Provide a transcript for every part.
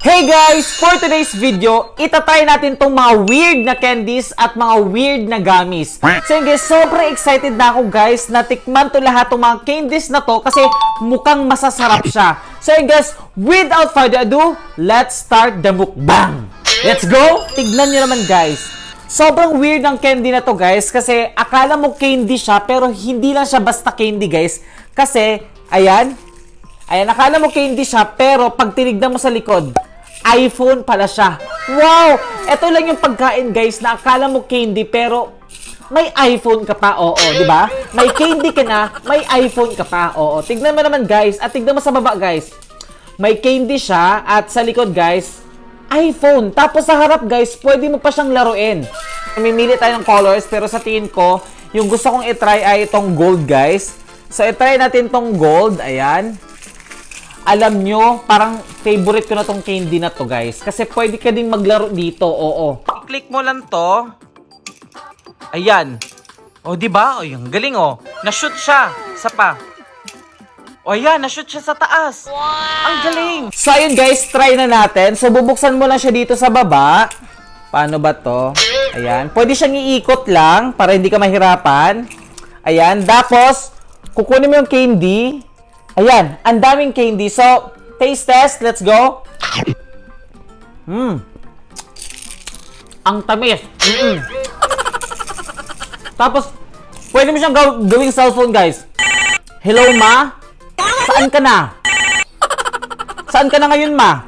Hey guys! For today's video, itatry natin tong mga weird na candies at mga weird na gummies. So yun guys, sobrang excited na ako guys na tikman to lahat tong mga candies na to kasi mukhang masasarap siya. So yun guys, without further ado, let's start the mukbang! Let's go! Tignan nyo naman guys. Sobrang weird ng candy na to guys kasi akala mo candy siya pero hindi lang siya basta candy guys. Kasi, ayan, akala mo candy siya pero pag tinignan mo sa likod, iPhone pala siya. Wow! Ito lang yung pagkain guys na akala mo candy pero may iPhone ka pa. Oo, di ba? May candy ka na, may iPhone ka pa. Oo, tignan mo naman guys at tignan mo sa baba guys. May candy siya at sa likod guys, iPhone. Tapos sa harap guys, pwede mo pa siyang laruin. Mamimili tayo ng colors pero sa tingin ko, yung gusto kong itry ay itong gold guys. So itry natin tong gold. Ayan. Alam nyo, parang favorite ko na tong candy na to guys. Kasi pwede ka din maglaro dito, oo. I-click mo lang to. Ayan. O, diba? O, yung galing o. Na-shoot siya. Isa pa. O, ayan. Na-shoot siya sa taas. Wow! Ang galing. So, ayun guys, try na natin. So, bubuksan mo lang siya dito sa baba. Paano ba to? Ayan. Pwede siyang iikot lang para hindi ka mahirapan. Ayan. Tapos, kukunin mo yung candy. Ayan, ang daming candy. So, taste test. Let's go. Ang tamis. Tapos, pwede mo siyang gawing cellphone, guys. Hello, ma? Saan ka na? Saan ka na ngayon, ma?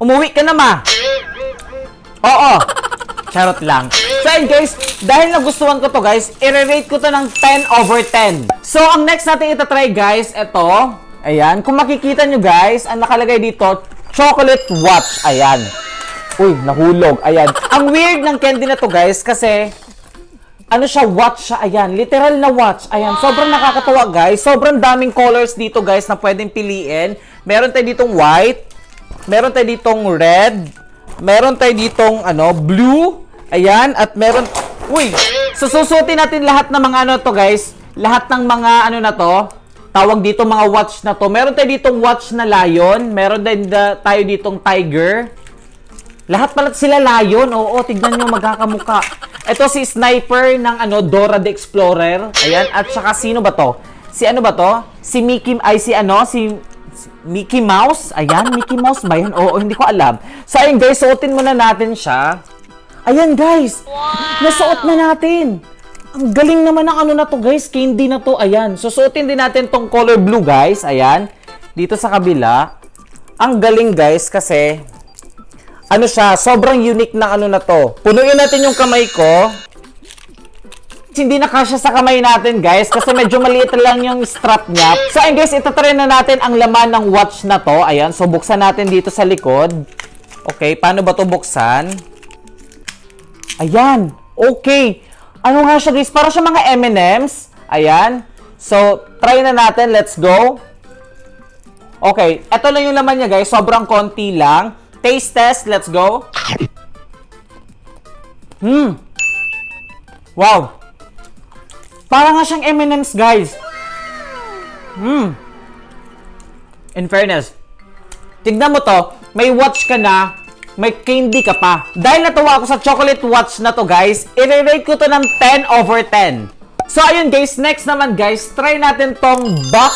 Umuwi ka na, ma? Oo. Charot lang. So, ayun guys, dahil nagustuhan ko to guys, i-rate ko to ng 10 over 10. So, ang next natin itatry guys, ito. Ayan, kung makikita nyo guys, ang nakalagay dito, chocolate watch. Ayan. Uy, nahulog. Ayan. Ang weird ng candy na to guys, kasi, ano siya, watch siya. Ayan, literal na watch. Ayan, sobrang nakakatawa guys. Sobrang daming colors dito guys na pwedeng piliin. Meron tayo ditong white. Meron tayo ditong red. Meron tayo ditong, blue. Ayan, at meron... Uy! Sususutin natin lahat ng mga to, guys. Lahat ng mga na to. Tawag dito mga watch na to. Meron tayo ditong watch na lion. Meron din tayo ditong tiger. Lahat pala sila lion. Oo, tignan nyo, magkakamuka. Ito si Sniper ng Dora the Explorer. Ayan, at saka sino ba to? Si ano ba to? Si Mickey... Ay, si Mickey Mouse? Ayan, Mickey Mouse ba yan? Oo, hindi ko alam. So, ayun guys, suotin muna natin siya. Ayan guys, nasuot na natin. Ang galing naman ng na to guys, candy na to. Ayan, susuotin din natin tong color blue guys. Ayan, dito sa kabila. Ang galing guys kasi, siya, sobrang unique ng na to. Punuin natin yung kamay ko. Hindi na kasya sa kamay natin guys kasi medyo maliit lang yung strap niya. So ayun guys, itatry na natin ang laman ng watch na to. Ayan, so buksan natin dito sa likod. Okay, paano ba to buksan? Ayan, okay. Ano nga siya guys? Para siya mga M&M's. Ayan. So, try na natin. Let's go. Okay, ito lang yung laman niya guys. Sobrang konti lang. Taste test. Let's go. Wow. Para nga siyang M&M's guys. In fairness, tignan mo to. May watch ka na. May candy ka pa. Dahil natuwa ako sa chocolate watch na to guys, i-rate ko to ng 10 over 10. So ayun guys, next naman guys, try natin tong Buck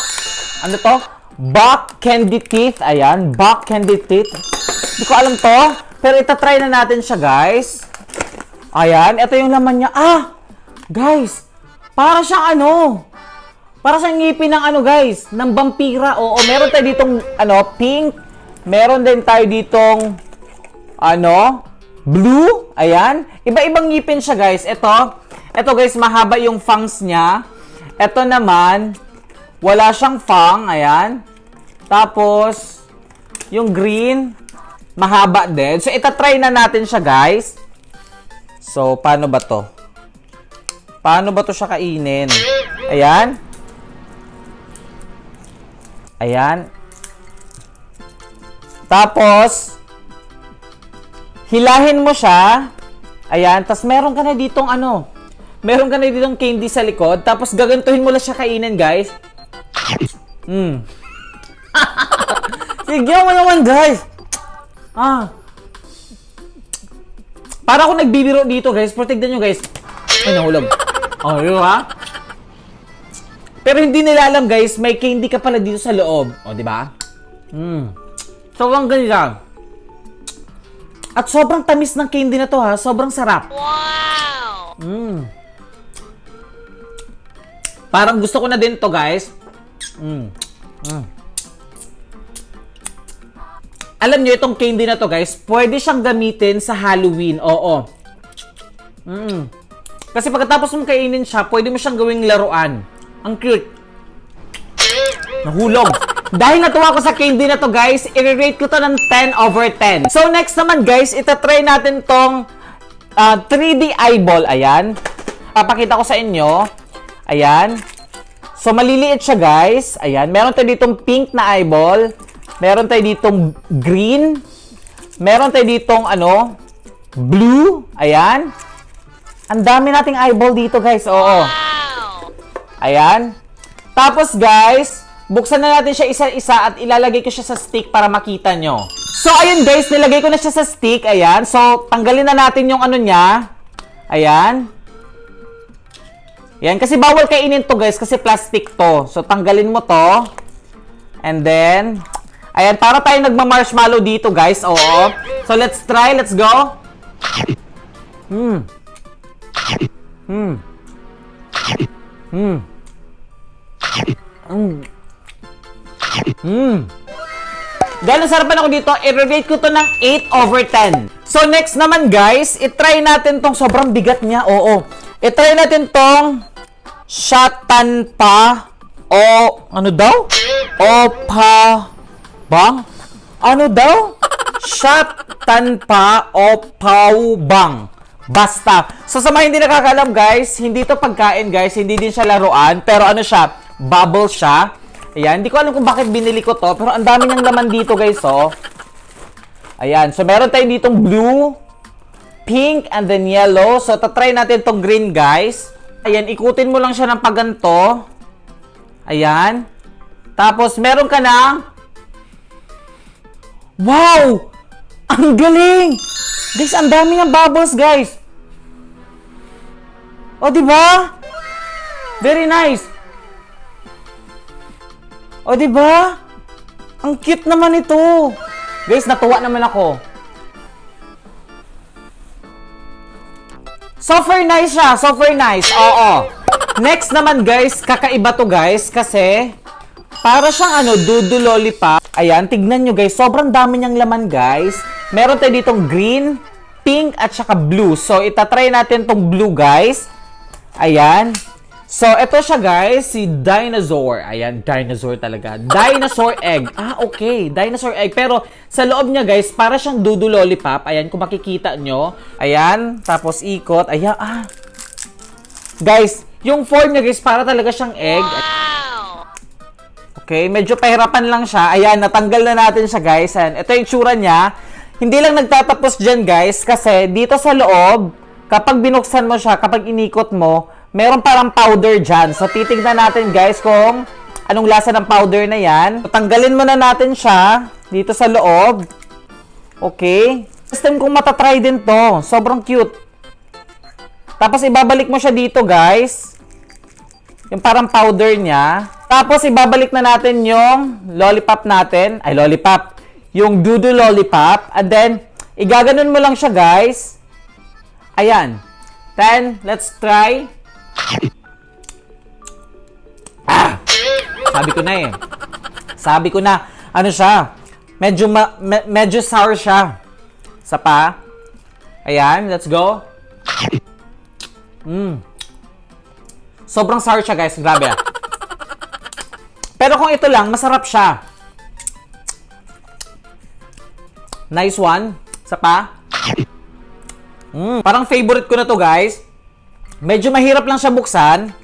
Candy Teeth. Ayan, Buck Candy Teeth. Hindi ko alam to, pero itatry na natin siya guys. Ayan, ito yung laman niya. Guys, para siyang para siyang ngipin ng guys, ng vampira. Oo, meron tayo ditong pink. Meron din tayo ditong blue. Ayan. Iba-ibang ngipin siya, guys. Ito guys, mahaba yung fangs niya. Ito naman, wala siyang fang. Ayan. Tapos, yung green, mahaba din. So, itatry na natin siya, guys. So, paano ba to? Paano ba to siya kainin? Ayan. Ayan. Tapos, hilahin mo siya. Ayan. Tapos meron ka na ditong meron ka na ditong candy sa likod. Tapos gagantuhin mo lang siya kainin, guys. Bigyan mo naman, guys. Ah. Para ako nagbibiro dito, guys. Tignan nyo, guys. Ay, nahulog. Oh, yun ha? Pero hindi nila alam, guys, may candy ka pala dito sa loob. O, di ba? Sobrang ganyan. At sobrang tamis ng candy na to, ha? Sobrang sarap. Wow! Parang gusto ko na din to, guys. Alam nyo, itong candy na to, guys, pwede siyang gamitin sa Halloween. Oo. Kasi pagkatapos mong kainin siya, pwede mo siyang gawing laruan. Ang cute. Nahulog. Dahil natuwa ko sa candy na to, guys, i-rate ko to ng 10 over 10. So, next naman, guys, itatry natin tong 3D eyeball. Ayan. Papakita ko sa inyo. Ayan. So, maliliit siya, guys. Ayan. Meron tayo ditong pink na eyeball. Meron tayo ditong green. Meron tayo ditong, blue. Ayan. Ang dami nating eyeball dito, guys. Oo. Ayan. Tapos, guys, buksan na natin siya isa-isa at ilalagay ko siya sa stick para makita nyo. So, ayun, guys. Nilagay ko na siya sa stick. Ayan. So, tanggalin na natin yung niya. Ayan. Ayan. Kasi bawal kainin to, guys. Kasi plastic to. So, tanggalin mo to. And then... Ayan, para tayo nagma-marshmallow dito, guys. Oo. So, let's try. Let's go. Dahil nasarapan ako dito, i-rate ko to ng 8 over 10. So, next naman, guys, i-try natin tong sobrang bigat niya. Oo. I-try natin tong Shatanpa o ano daw? Opa... Bang? Ano daw? Shatanpa o Bang. Basta. So, sa mga hindi nakakalam, guys, hindi to pagkain, guys. Hindi din siya laruan. Pero ano siya? Bubble siya. Ayan. Hindi ko alam kung bakit binili ko to. Pero ang dami niyang laman dito, guys, oh. Ayan. So, meron tayo ditong blue, pink, and then yellow. So, tatry natin tong green, guys. Ayan. Ikutin mo lang siya ng paganto. Ayan. Tapos, meron ka ng... Wow! Ang galing! Guys, ang dami ng bubbles, guys. O, diba? Very nice. O, diba? Ang cute naman ito. Guys, natuwa naman ako. Super nice siya. Super nice. Oo. Next naman, guys, kakaiba to, guys, kasi para siyang dudu lollipop. Ayan, tignan nyo, guys. Sobrang dami niyang laman, guys. Meron tayo ditong green, pink, at saka blue. So, itatry natin tong blue, guys. Ayan. So, ito siya, guys. Si dinosaur. Ayan, dinosaur talaga. Dinosaur egg. Ah, okay. Dinosaur egg. Pero, sa loob niya, guys, para siyang dudu lollipop. Ayan, kung makikita nyo. Ayan. Tapos, ikot. Ayan. Ah. Guys, yung form niya, guys, para talaga siyang egg. Okay, medyo pahirapan lang siya. Ayan, natanggal na natin siya, guys. And ito yung tsura niya. Hindi lang nagtatapos dyan, guys, kasi dito sa loob, kapag binuksan mo siya, kapag inikot mo, meron parang powder dyan. So, titignan natin, guys, kung anong lasa ng powder na yan. So, tanggalin muna natin siya dito sa loob. Okay. System kong matatry din to. Sobrang cute. Tapos, ibabalik mo siya dito, guys. Yung parang powder niya. Tapos, ibabalik na natin yung lollipop natin. Ay, lollipop. Yung dudu lollipop. And then, igaganon mo lang siya, guys. Ayan. Then, let's try. Ah! Sabi ko na eh. Sabi ko na. Ano siya? Medyo sour siya. Sa pa. Ayan, let's go. Sobrang sour siya, guys. Grabe ah. Pero kung ito lang, masarap siya. Nice one. Sa pa. Parang favorite ko na to, guys. Medyo mahirap lang siya buksan.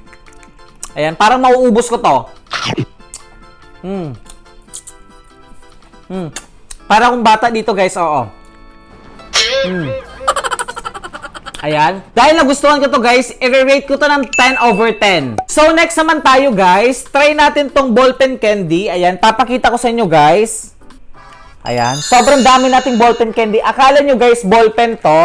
Ayan, parang mauubos ko to. Para akong bata dito, guys. Oo. Ayan. Dahil nagustuhan ko to, guys, i-rate ko to ng 10 over 10. So, next naman tayo, guys. Try natin tong ballpen candy. Ayan, papakita ko sa inyo, guys. Ayan. Sobrang dami nating ballpen candy. Akala nyo guys, ballpen to.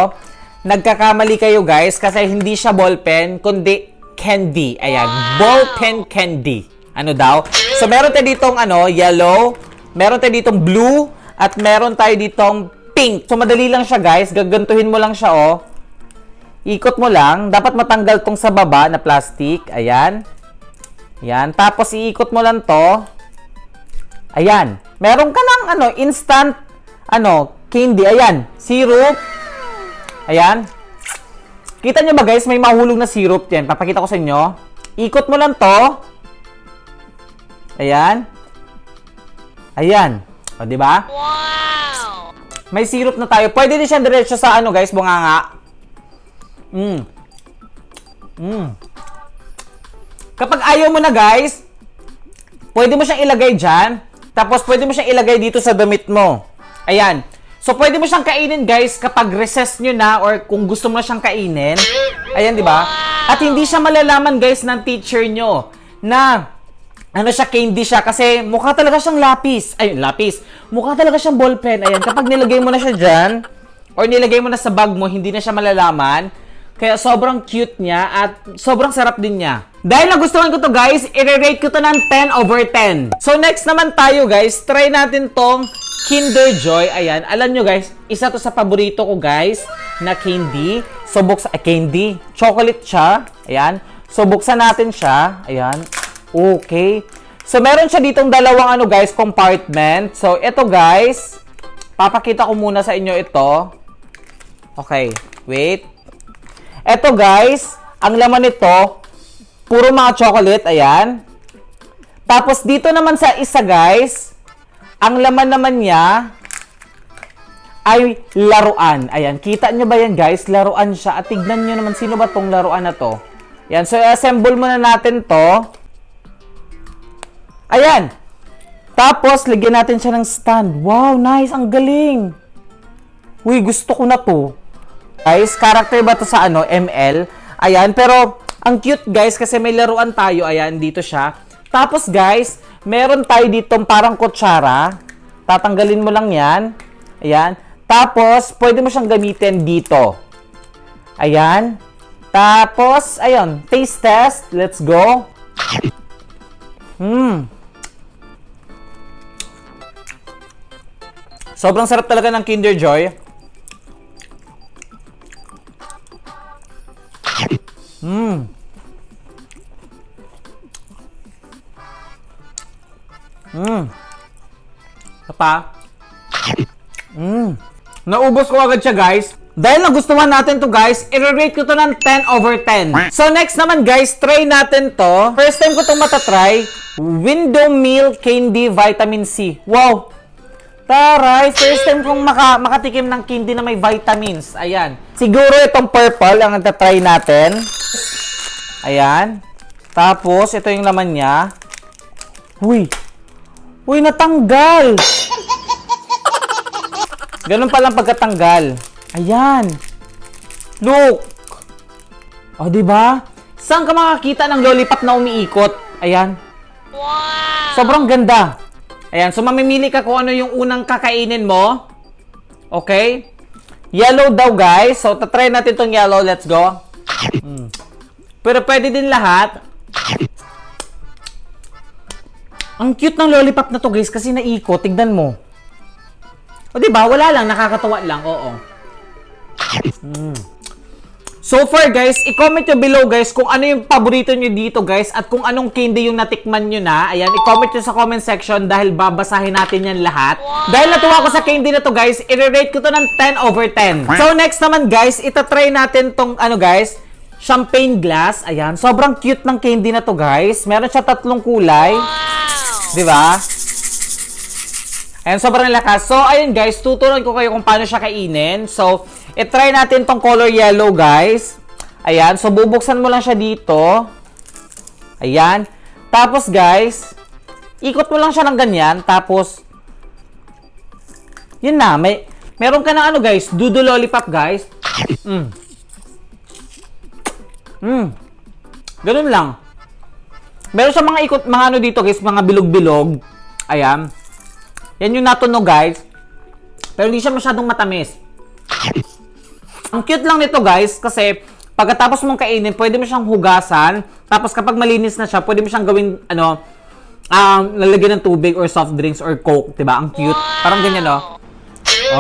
Nagkakamali kayo guys kasi hindi siya ballpen, kundi candy. Ayan. Ballpen candy. Ano daw? So, meron tayo ditong yellow. Meron tayo ditong blue. At meron tayo ditong pink. So, madali lang siya guys. Gagantuhin mo lang siya oh. Ikot mo lang. Dapat matanggal tong sa baba na plastic. Ayan. Ayan. Tapos, iikot mo lang to. Ayan. Meron ka ng instant candy. Ayan. Syrup. Ayan. Kita nyo ba guys? May mahulog na syrup yan. Papakita ko sa inyo. Ikot mo lang to. Ayan. Ayan. O, diba? Wow! May syrup na tayo. Pwede din siya diretso sa guys, bunganga. Kapag ayaw mo na guys, pwede mo siyang ilagay dyan. Tapos pwede mo siyang ilagay dito sa damit mo. Ayan. So pwede mo siyang kainin guys kapag recess nyo na or kung gusto mo na siyang kainin. Ayan, di ba? At hindi siya malalaman guys ng teacher nyo na candy siya kasi mukha talaga siyang lapis. Ay, lapis. Mukha talaga siyang ballpen. Ayan, kapag nilagay mo na siya dyan or nilagay mo na sa bag mo, hindi na siya malalaman. Kaya sobrang cute niya at sobrang sarap din niya. Dahil nagustuhan ko to guys, i-rate ko to ng 10/10. So next naman tayo guys, try natin tong Kinder Joy. Ayan, alam nyo guys, isa to sa paborito ko guys na candy. So candy, chocolate siya. Ayan, so buksan natin siya. Ayan, okay. So meron siya ditong dalawang guys, compartment. So ito guys, papakita ko muna sa inyo ito. Okay, wait. Eto guys, ang laman nito, puro mga chocolate, ayan. Tapos dito naman sa isa guys, ang laman naman niya ay laruan. Ayan, kita nyo ba yan guys? Laruan siya. At tignan nyo naman sino ba tong laruan na to. Ayan, so i-assemble muna natin to. Ayan. Tapos, lagyan natin siya ng stand. Wow, nice. Ang galing. Uy, gusto ko na to. Guys, character ba to sa ML? Ayan, pero ang cute guys kasi may laruan tayo. Ayan, dito siya. Tapos guys, meron tayo ditong parang kutsara. Tatanggalin mo lang yan. Ayan. Tapos, pwede mo siyang gamitin dito. Ayan. Tapos, ayun, taste test. Let's go. Sobrang sarap talaga ng Kinder Joy. Apa? Naubos ko agad siya guys. Dahil nagustuhan natin to guys, i-rate ko to ng 10/10. So next naman guys, try natin to. First time ko itong matatry. Window Meal Candy Vitamin C. Wow! Taray! First time kong makatikim ng candy na may vitamins. Ayan. Siguro itong purple ang natatry natin. Ayan. Tapos, ito yung laman niya. Uy! Uy, natanggal! Ganun palang pagkatanggal. Ayan. Look! O, diba? Saan ka makakita ng lollipop na umiikot? Ayan. Wow! Sobrang ganda. Ayan. So, mamimili ka kung ano yung unang kakainin mo. Okay? Yellow daw, guys. So, tatry natin tong yellow. Let's go. Pero pwede din lahat. Ang cute ng lollipop na to, guys, kasi naikot. Tignan mo. O, diba? Wala lang. Nakakatawa lang. Oo. So far, guys, i-comment nyo below, guys, kung ano yung paborito nyo dito, guys, at kung anong candy yung natikman nyo na. Ayan, i-comment nyo sa comment section dahil babasahin natin yan lahat. Wow. Dahil natuwa ko sa candy na to, guys, i-rate ko to ng 10/10. So, next naman, guys, itatry natin tong, guys, champagne glass. Ayan, sobrang cute ng candy na to, guys. Meron siya 3 kulay. Wow! Di ba? Ayan, sobrang lakas. So, ayun, guys, tuturuan ko kayo kung paano siya kainin. So, i-try natin tong color yellow, guys. Ayan, so bubuksan mo lang siya dito. Ayan. Tapos, guys, ikot mo lang siya ng ganyan. Tapos, yun na. Meron ka ng guys, dudu lollipop, guys. Ganun lang. Meron siya mga ikot, mga dito, guys, mga bilog-bilog. Ayan. Yan yung natunog, guys. Pero hindi siya masyadong matamis. Ang cute lang nito guys, kasi pagkatapos mong kainin, pwede mo siyang hugasan. Tapos kapag malinis na siya, pwede mo siyang gawin, lalagyan ng tubig or soft drinks or coke, diba? Ang cute. Parang ganyan, no?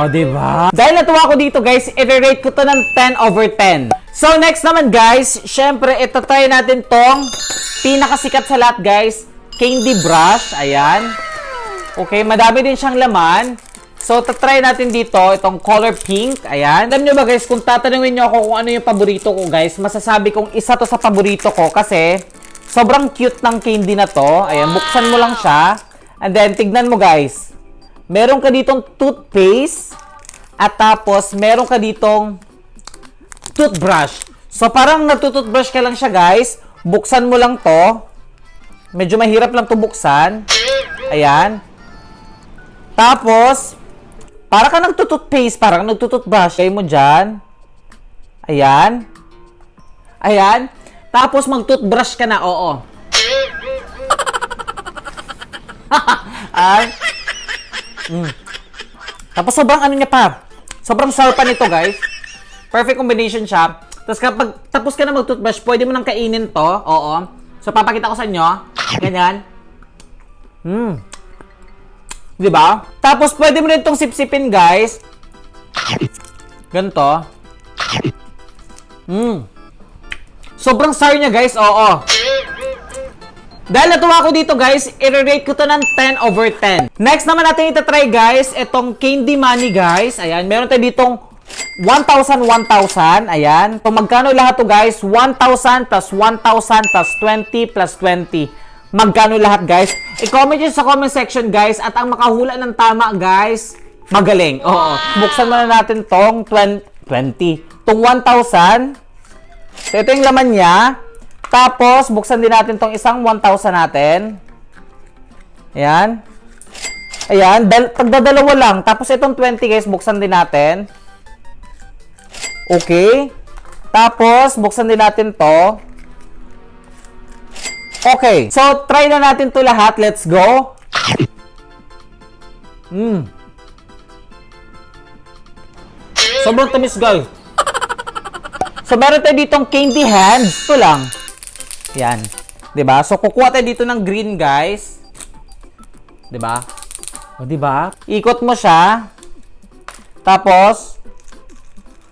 Oh, diba? Dahil natuwa ko dito, guys, i-rate ko to ng 10 over 10. So, next naman, guys, syempre, try natin tong pinakasikat sa lahat, guys. Candy brush. Ayan. Okay, madami din siyang laman. So, try natin dito, itong color pink. Ayan. Alam nyo ba, guys, kung tatanungin nyo ako kung ano yung paborito ko, guys, masasabi kong isa to sa paborito ko kasi sobrang cute ng candy na to. Ayan, buksan mo lang siya. And then, tignan mo, guys. Meron ka ditong toothpaste at tapos meron ka ditong toothbrush. So, parang nagtutoothbrush ka lang siya, guys. Buksan mo lang to. Medyo mahirap lang to buksan. Ayan. Tapos, para ka nagtutoothpaste, parang nagtutoothbrush. Kaya mo dyan. Ayan. Ayan. Tapos, mag-toothbrush ka na. Oo. Ay. Tapos sobrang ano niya pa. Sobrang sour pa nito, guys. Perfect combination siya. Tapos kapag tapos ka na mag-toothbrush, pwede mo nang kainin to. Oo. So papakita ko sa inyo. Ganyan. Diba? Tapos pwede mo rin itong sipsipin, guys. Ganito. Sobrang sour niya, guys. Oo. Dahil natuwa ko dito, guys, i-rate ko to ng 10 over 10. Next naman natin itatry, guys, itong Candy Money, guys. Ayan, meron tayo ditong 1,000, 1,000. Ayan. So, magkano lahat to, guys? 1,000 plus 1,000 plus 20 plus 20. Magkano lahat, guys? I-comment nyo sa comment section, guys. At ang makahula ng tama, guys, magaling. Oo. Buksan muna natin tong 20. Tong 1,000. So, ito yung laman niya. Tapos, buksan din natin tong isang 1,000 natin. Ayan. Ayan. Tagdadalawa lang. Tapos, itong 20, guys, buksan din natin. Okay. Tapos, buksan din natin to. Okay. So, try na natin to lahat. Let's go. Sobrang tamis, guys. So, meron tayo ditong candy hands. Ito lang. Yan. 'Di ba? So, kukuha tayo dito ng green, guys. 'Di ba? O, 'di ba? Ikot mo siya. Tapos,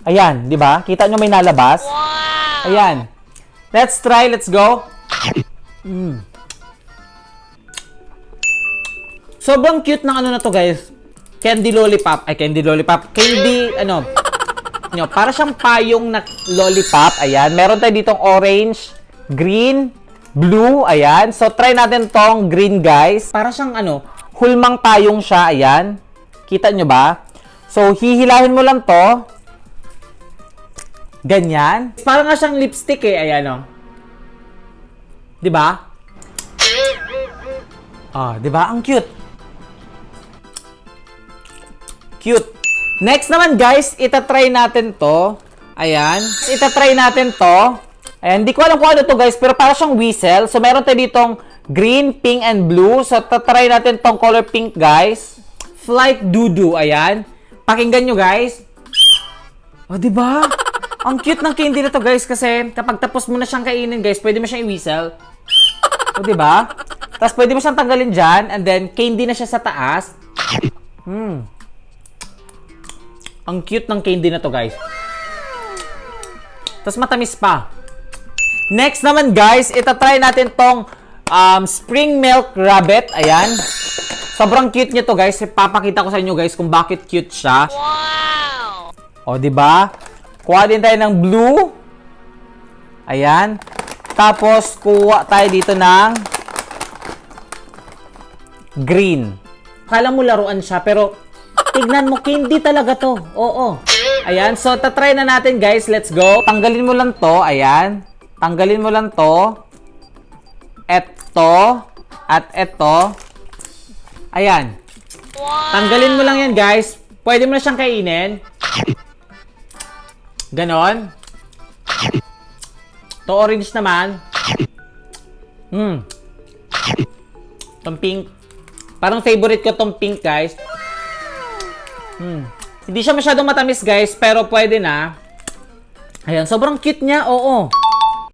ayan, 'di ba? Kita nyo may nalabas? Wow! Ayan. Let's try. Let's go. Sobrang cute ng ano na to, guys. Candy lollipop. Ay, candy lollipop. Candy, para siyang payong na lollipop. Ayan. Meron tayo ditong orange, green, blue. Ayan. So, try natin tong green, guys. Para siyang, hulmang payong siya. Ayan. Kita nyo ba? So, hihilahin mo lang to. Ganyan. Parang nga siyang lipstick eh. Ayan, Diba? Diba? Ang cute. Cute. Next naman, guys, itatry natin to. Ayan. Itatry natin to. Ayan. Di ko alam kung ano to, guys, pero para siyang whistle. So, meron tayo ditong green, pink, and blue. So, tatry natin tong color pink, guys. Flight Doo-Doo. Ayan. Pakinggan nyo, guys. Diba? Ang cute ng candy na to, guys, kasi kapag tapos mo na siyang kainin, guys, pwede mo siyang i-whistle. Diba? Tapos pwede mo siyang tanggalin dyan, and then candy na siya sa taas. Ang cute ng candy na to, guys. Tapos matamis pa. Next naman, guys, itatry natin tong spring milk rabbit. Ayan. Sobrang cute niya to, guys. Ipapakita ko sa inyo, guys, kung bakit cute siya. Wow! Diba? Kuha din tayo ng blue. Ayan. Tapos, kuha tayo dito ng green. Kala mo laruan siya, pero tignan mo, candy talaga to. Oo. Ayan. So, tatry na natin, guys. Let's go. Tanggalin mo lang to. Ayan. Tanggalin mo lang to. Eto. At eto. Ayan. Wow! Tanggalin mo lang yan, guys. Pwede mo na siyang kainin. Ganon. To orange naman. Tong pink. Parang favorite ko tong pink, guys. Hindi siya masyadong matamis, guys, pero pwede na. Ayan, sobrang cute niya, oo.